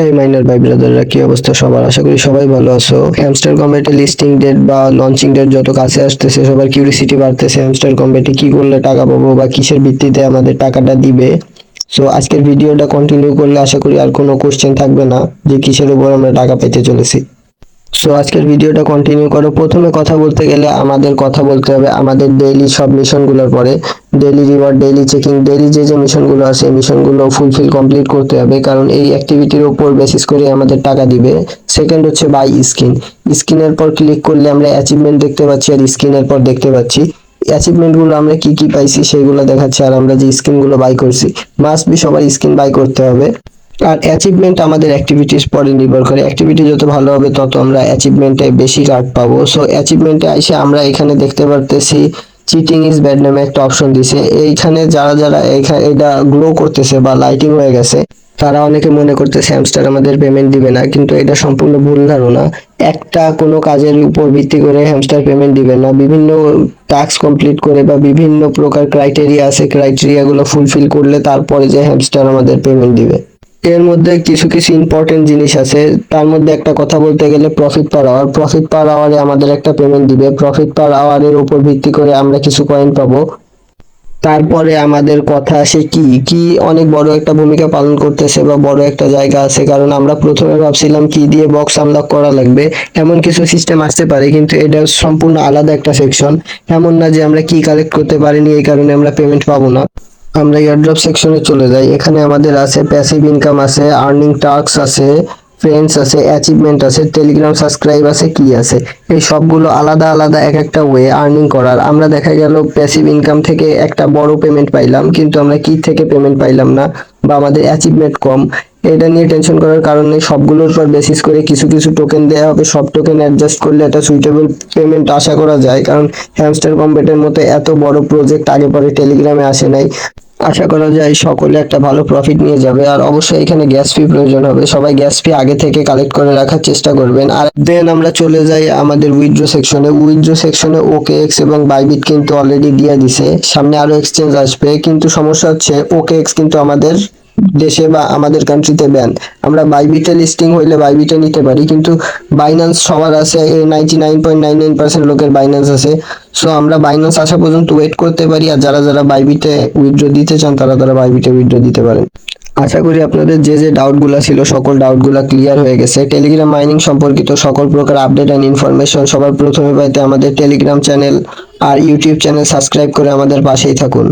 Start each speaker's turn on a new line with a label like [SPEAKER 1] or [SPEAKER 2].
[SPEAKER 1] এই মাইনার ভাই ব্রাদাররা, কি অবস্থা সবার? আশা করি সবাই ভালো আছো। হ্যামস্টার কম্বেটে লিস্টিং ডেট বা লঞ্চিং ডেট যত কাছে আসতেছে সবার কিউরিসিটি বাড়তেছে, হ্যামস্টার কম্বেটে কি করলে টাকা পাবো বা কিসের ভিত্তিতে আমাদের টাকাটা দিবে। সো আজকের ভিডিওটা কন্টিনিউ করলে আশা করি আর কোনো কোশ্চেন থাকবে না যে কিসের উপর আমরা টাকা পেতে চলেছি। সো আজকের ভিডিওটা কন্টিনিউ করো। প্রথমে কথা বলতে গেলে আমাদের কথা বলতে হবে আমাদের ডেইলি সব মিশনগুলোর পরে। Daily reward, daily checking, daily যে মিশনগুলো আছে মিশনগুলো ফুলফিল কমপ্লিট করতে হবে, কারণ এই অ্যাক্টিভিটির উপর বেসিস করে আমাদের টাকা দিবে। সেকেন্ড হচ্ছে বাই স্কিন। স্কিনের পর ক্লিক করলে আমরা অ্যাচিভমেন্ট দেখতে পাচ্ছি, আর স্কিনের পর দেখতে পাচ্ছি অ্যাচিভমেন্ট গুলো আমরা কি কি পাইছি সেগুলো দেখাচ্ছে, আর আমরা যে স্কিন গুলো বাই করছি। মাস্ট বি সবার স্কিন বাই করতে হবে। আর অ্যাচিভমেন্ট আমাদের অ্যাক্টিভিটিস পরে নির্ভর করে, অ্যাক্টিভিটি যত ভালো হবে তত আমরা অ্যাচিভমেন্টে বেশি কার্ড পাবো। সো অ্যাচিভমেন্টে এসে আমরা এখানে দেখতে পারতেছি চিটিং ইজ ব্যাড নামে একটা অপশন দিছে। এইখানে যারা যারা এটা গ্লো করতেছে বা লাইটিং হয়ে গেছে তারা অনেকে মনে করতেছে হ্যামস্টার আমাদের পেমেন্ট দিবে না, কিন্তু এটা সম্পূর্ণ ভুল ধারণা। একটা কোনো কাজের উপর ভিত্তি করে হ্যামস্টার পেমেন্ট দিবে না। বিভিন্ন টাস্ক কমপ্লিট করে বা বিভিন্ন প্রকার ক্রাইটেরিয়া আছে, ক্রাইটেরিয়া গুলো ফুলফিল করলে তারপরে যে হ্যামস্টার আমাদের পেমেন্ট দিবে। এর মধ্যে কিছু কিছু ইম্পর্টেন্ট জিনিস আছে। তার মধ্যে একটা কথা বলতে গেলে profit per hour. Profit per আওয়ারে আমাদের একটা পেমেন্ট দিবে। প্রফিট পার আওয়ারের উপর ভিত্তি করে আমরা কিছু কয়েন পাবো। তারপরে আমাদের কথা আসে কি কি অনেক বড় একটা ভূমিকা পালন করতেছে বা বড় একটা জায়গা আছে, কারণ আমরা প্রথমে ভাবছিলাম কি দিয়ে বক্স আনলক করা লাগবে, এমন কিছু সিস্টেম আসতে পারে, কিন্তু এটা সম্পূর্ণ আলাদা একটা সেকশন। এমন না যে আমরা কি কালেক্ট করতে পারিনি এই কারণে আমরা পেমেন্ট পাবো না। আমরা এয়ারড্রপ সেকশনে চলে যাই। এখানে আমাদের আছে প্যাসিভ ইনকাম আছে, আর্নিং টাস্ক আছে, ফ্রেন্ডস আছে, অ্যাচিভমেন্ট আছে, টেলিগ্রাম সাবস্ক্রাইব আছে, কি আছে। এই সবগুলো আলাদা আলাদা এক একটা ওয়ে আর্নিং করার। আমরা দেখা গেল প্যাসিভ ইনকাম থেকে একটা বড় পেমেন্ট পাইলাম, কিন্তু আমরা কি থেকে পেমেন্ট পাইলাম না, বা আমাদের অ্যাচিভমেন্ট কম। এটা নিয়ে টেনশন করার কারণে সবগুলোর উপর বেসিস করে কিছু কিছু টোকেন দেওয়া হবে। সব টোকেন অ্যাডজাস্ট করলে একটা সুইটেবল পেমেন্ট আশা করা যায়, কারণ হ্যামস্টার কম্বেটের মতো এত বড় প্রজেক্ট আগে পরে টেলিগ্রামে আসে নাই। আশা করা যায় সকলে একটা ভালো প্রফিট নিয়ে যাবে। আর অবশ্যই এখানে গ্যাস ফি প্রয়োজন হবে, সবাই গ্যাস ফি আগে থেকে কালেক্ট করে রাখার চেষ্টা করবেন। আর দেন আমরা চলে যাই আমাদের উইথড্র সেকশনে। উইথড্র সেকশনে ওকেএক্স এবং বাইবিট কিন্তু অলরেডি দিয়ে দিছে, সামনে আরো এক্সচেঞ্জ আসবে, কিন্তু সমস্যা হচ্ছে ওকেএক্স কিন্তু আমাদের দেশে বা আমাদের কান্ট্রিতে ব্যান। আমরা বাইবিটে লিস্টিং হইলে বাইবিটে নিতে পারি, কিন্তু বাইন্যান্স সবার আছে, 99.99% লোকের বাইন্যান্স আছে। সো আমরা বাইন্যান্স আসা পর্যন্ত ওয়েট করতে পারি, আর যারা যারা বাইবিটে উইথড্র দিতে চান তারা তারা বাইবিটে উইথড্র দিতে পারেন। আশা করি আপনাদের যে যে ডাউটগুলো ছিল সকল ডাউটগুলো ক্লিয়ার হয়ে গেছে। টেলিগ্রাম মাইনিং সম্পর্কিত সকল প্রকার আপডেট এন্ড ইনফরমেশন সবার প্রথমে পাইতে আমাদের টেলিগ্রাম চ্যানেল আর ইউটিউব চ্যানেল সাবস্ক্রাইব করে আমাদের পাশেই থাকুন।